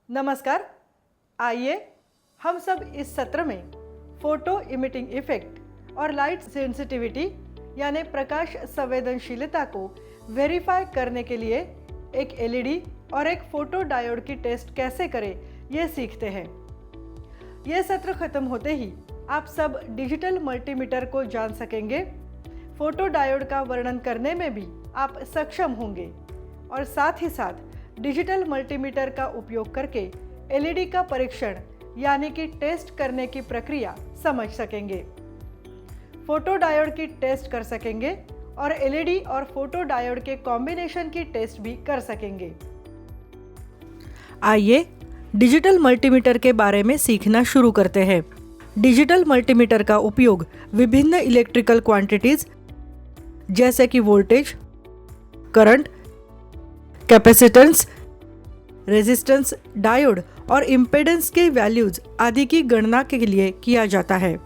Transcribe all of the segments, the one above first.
नमस्कार। आइए हम सब इस सत्र में फोटो इमिटिंग इफेक्ट और लाइट सेंसिटिविटी यानी प्रकाश संवेदनशीलता को वेरीफाई करने के लिए एक एलईडी और एक फोटो डायोड की टेस्ट कैसे करें ये सीखते हैं। यह सत्र खत्म होते ही आप सब डिजिटल मल्टीमीटर को जान सकेंगे, फोटो डायोड का वर्णन करने में भी आप सक्षम होंगे और साथ ही साथ डिजिटल मल्टीमीटर का उपयोग करके एलईडी का परीक्षण यानी कि टेस्ट करने की प्रक्रिया समझ सकेंगे, फोटो डायोड की टेस्ट कर सकेंगे और एलईडी और फोटो डायोड के कॉम्बिनेशन की टेस्ट भी कर सकेंगे। आइए डिजिटल मल्टीमीटर के बारे में सीखना शुरू करते हैं। डिजिटल मल्टीमीटर का उपयोग विभिन्न इलेक्ट्रिकल क्वांटिटीज जैसे कि voltage, current, capacitance, resistance, diode और इम्पेडेंस के वैल्यूज आदि की गणना के लिए किया जाता है।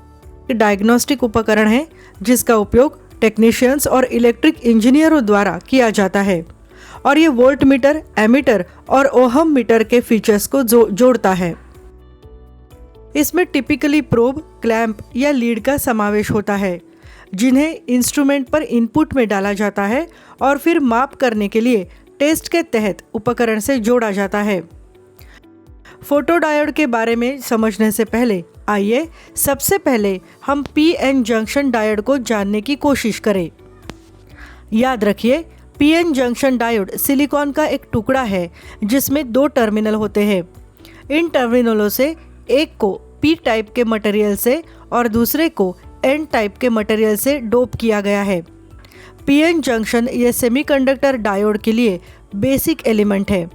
डायग्नोस्टिक उपकरण है जिसका उपयोग टेक्नीशियंस और इलेक्ट्रिक इंजीनियरों द्वारा किया जाता है और ये वोल्ट मीटर, एमीटर और ओहम मीटर के फीचर्स को जोड़ता है। इसमें टिपिकली प्रोब, क्लैंप या लीड का समावेश होता है जिन्हें इंस्ट्रूमेंट पर इनपुट में डाला जाता है और फिर माप करने के लिए टेस्ट के तहत उपकरण से जोड़ा जाता है। फोटो डायोड के बारे में समझने से पहले आइए सबसे पहले हम पीएन जंक्शन डायोड को जानने की कोशिश करें। याद रखिए, पीएन जंक्शन डायोड सिलिकॉन का एक टुकड़ा है जिसमें 2 टर्मिनल होते हैं। इन टर्मिनलों से एक को पी टाइप के मटेरियल से और दूसरे को एन टाइप के मटेरियल से डोप किया गया है। पीएन जंक्शन ये सेमीकंडक्टर डायोड के लिए बेसिक एलिमेंट है।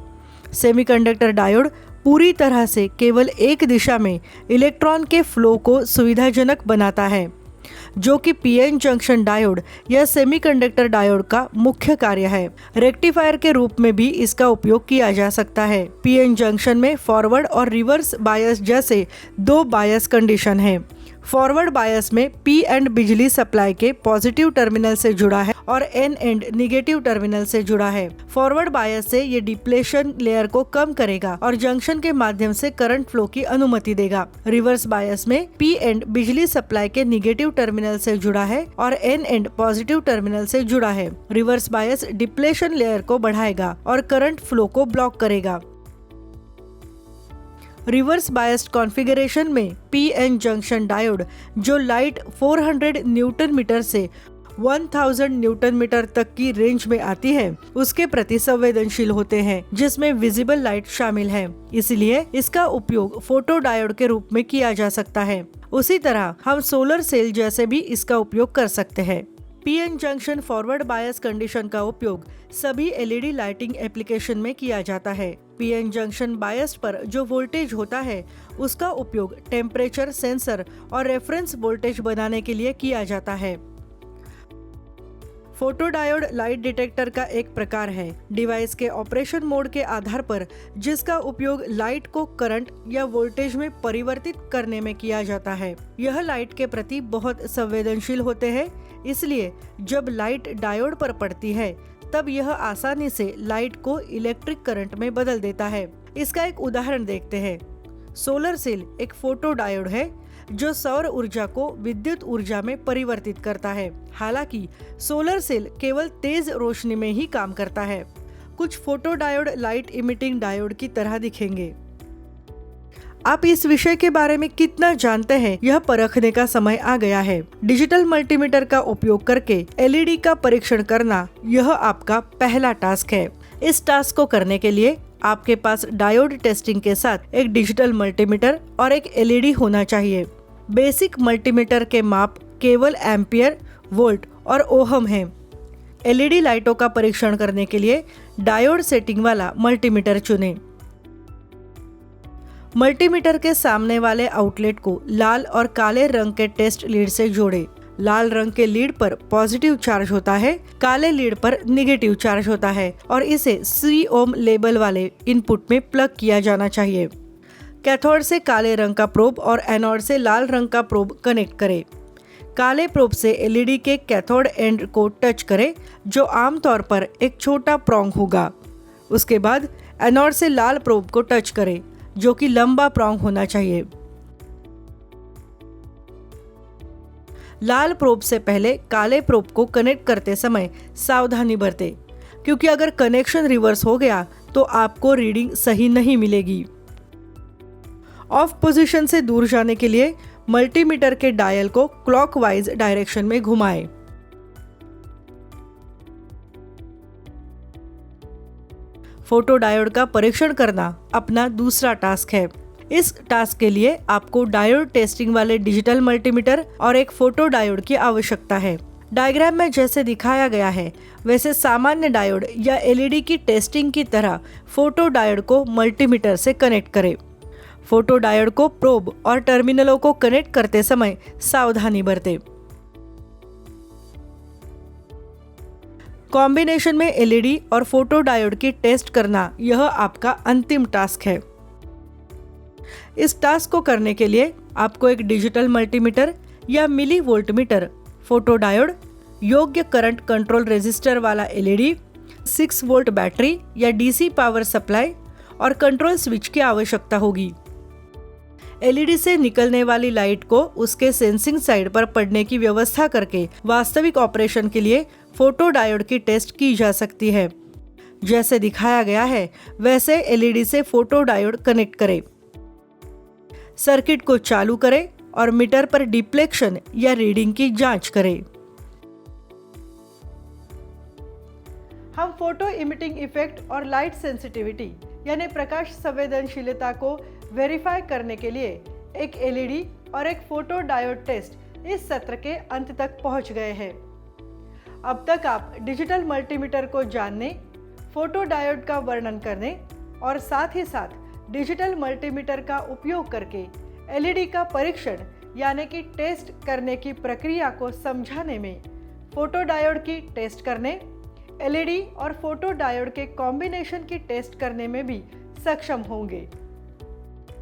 सेमीकंडक्टर डायोड पूरी तरह से केवल एक दिशा में इलेक्ट्रॉन के फ्लो को सुविधाजनक बनाता है, जो कि पीएन जंक्शन डायोड या सेमीकंडक्टर डायोड का मुख्य कार्य है। रेक्टिफायर के रूप में भी इसका उपयोग किया जा सकता है। पीएन जंक्शन में फॉरवर्ड और रिवर्स बायस जैसे 2 बायस कंडीशन है। फॉरवर्ड बायस में पी एंड बिजली सप्लाई के पॉजिटिव टर्मिनल से जुड़ा है और एन एंड निगेटिव टर्मिनल से जुड़ा है। फॉरवर्ड बायस से ये डिप्लेशन लेयर को कम करेगा और जंक्शन के माध्यम से करंट फ्लो की अनुमति देगा। रिवर्स बायस में पी एंड बिजली सप्लाई के निगेटिव टर्मिनल से जुड़ा है और एन एंड पॉजिटिव टर्मिनल से जुड़ा है। रिवर्स बायस डिप्लेशन लेयर को बढ़ाएगा और करंट फ्लो को ब्लॉक करेगा। रिवर्स बायस्ड कॉन्फ़िगरेशन में पीएन जंक्शन डायोड जो लाइट 400 न्यूटन मीटर से 1000 न्यूटन मीटर तक की रेंज में आती है उसके प्रति संवेदनशील होते हैं, जिसमें विजिबल लाइट शामिल है। इसलिए इसका उपयोग फोटो डायोड के रूप में किया जा सकता है। उसी तरह हम सोलर सेल जैसे भी इसका उपयोग कर सकते हैं। PN junction forward bias condition का उपयोग सभी एलईडी लाइटिंग एप्लीकेशन में किया जाता है। पीएन जंक्शन बायस पर जो वोल्टेज होता है उसका उपयोग टेम्परेचर सेंसर और रेफरेंस वोल्टेज बनाने के लिए किया जाता है। फोटो डायोड लाइट डिटेक्टर का एक प्रकार है, डिवाइस के ऑपरेशन मोड के आधार पर जिसका उपयोग लाइट को करंट या वोल्टेज में परिवर्तित करने में किया जाता है। यह लाइट के प्रति बहुत संवेदनशील होते हैं, इसलिए जब लाइट डायोड पर पड़ती है तब यह आसानी से लाइट को इलेक्ट्रिक करंट में बदल देता है। इसका एक उदाहरण देखते हैं। सोलर सेल एक फोटो डायोड है जो सौर ऊर्जा को विद्युत ऊर्जा में परिवर्तित करता है। हालांकि सोलर सेल केवल तेज रोशनी में ही काम करता है। कुछ photo diode light emitting diode की तरह दिखेंगे। आप इस विषय के बारे में कितना जानते हैं यह परखने का समय आ गया है। डिजिटल मल्टीमीटर का उपयोग करके एलईडी का परीक्षण करना यह आपका पहला टास्क है। इस टास्क को करने के लिए आपके पास डायोड टेस्टिंग के साथ एक डिजिटल मल्टीमीटर और एक एलईडी होना चाहिए। बेसिक मल्टीमीटर के माप केवल एम्पियर, वोल्ट और ओहम हैं। एलईडी लाइटों का परीक्षण करने के लिए डायोड सेटिंग वाला मल्टीमीटर चुनें। मल्टीमीटर के सामने वाले आउटलेट को लाल और काले रंग के टेस्ट लीड से जोड़ें। लाल रंग के लीड पर पॉजिटिव चार्ज होता है, काले लीड पर नेगेटिव चार्ज होता है और इसे सी ओम लेबल वाले इनपुट में प्लग किया जाना चाहिए। कैथोड से काले रंग का प्रोब और एनोड से लाल रंग का प्रोब कनेक्ट करें। काले प्रोब से एलईडी के कैथोड एंड को टच करें, जो आमतौर पर एक छोटा प्रोंग होगा। उसके बाद एनोड से लाल प्रोब को टच करें। जो कि लंबा प्रोंग होना चाहिए। लाल प्रोब से पहले काले प्रोब को कनेक्ट करते समय सावधानी बरतें, क्योंकि अगर कनेक्शन रिवर्स हो गया तो आपको रीडिंग सही नहीं मिलेगी। ऑफ पोजीशन से दूर जाने के लिए मल्टीमीटर के डायल को क्लॉकवाइज डायरेक्शन में घुमाएं। फोटो डायोड का परीक्षण करना अपना दूसरा टास्क है। इस टास्क के लिए आपको डायोड टेस्टिंग वाले डिजिटल मल्टीमीटर और एक फोटो डायोड की आवश्यकता है। डायग्राम में जैसे दिखाया गया है वैसे सामान्य डायोड या एलईडी की टेस्टिंग की तरह फोटो डायोड को मल्टीमीटर से कनेक्ट करें। फोटो डायोड को प्रोब और टर्मिनलों को कनेक्ट करते समय सावधानी बरतें। कॉम्बिनेशन में एलईडी और फोटो डायोड की टेस्ट करना यह आपका अंतिम टास्क है। इस टास्क को करने के लिए आपको एक डिजिटल मल्टीमीटर या मिली वोल्टमीटर, फोटो डायोड, योग्य करंट कंट्रोल रेजिस्टर वाला एलईडी, 6 वोल्ट बैटरी या डीसी पावर सप्लाई और कंट्रोल स्विच की आवश्यकता होगी। एलईडी से निकलने वाली लाइट को उसके सेंसिंग साइड पर पड़ने की व्यवस्था करके वास्तविक ऑपरेशन के लिए फोटो डायोड की टेस्ट की जा सकती है। जैसे दिखाया गया है वैसे एलईडी से फोटो डायोड कनेक्ट करें। सर्किट को चालू करें और मीटर पर डिप्लेक्शन या रीडिंग की जांच करें। हम फोटो इमिटिंग इफेक्ट और लाइट सेंसिटिविटी यानी प्रकाश संवेदनशीलता को वेरीफाई करने के लिए एक एलईडी और एक फोटो डायोड टेस्ट इस सत्र के अंत तक पहुंच गए हैं। अब तक आप डिजिटल मल्टीमीटर को जानने, फोटो डायोड का वर्णन करने और साथ ही साथ डिजिटल मल्टीमीटर का उपयोग करके एलईडी का परीक्षण यानी कि टेस्ट करने की प्रक्रिया को समझाने में, फोटो डायोड की टेस्ट करने, एलईडी और फोटो डायोड के कॉम्बिनेशन की टेस्ट करने में भी सक्षम होंगे।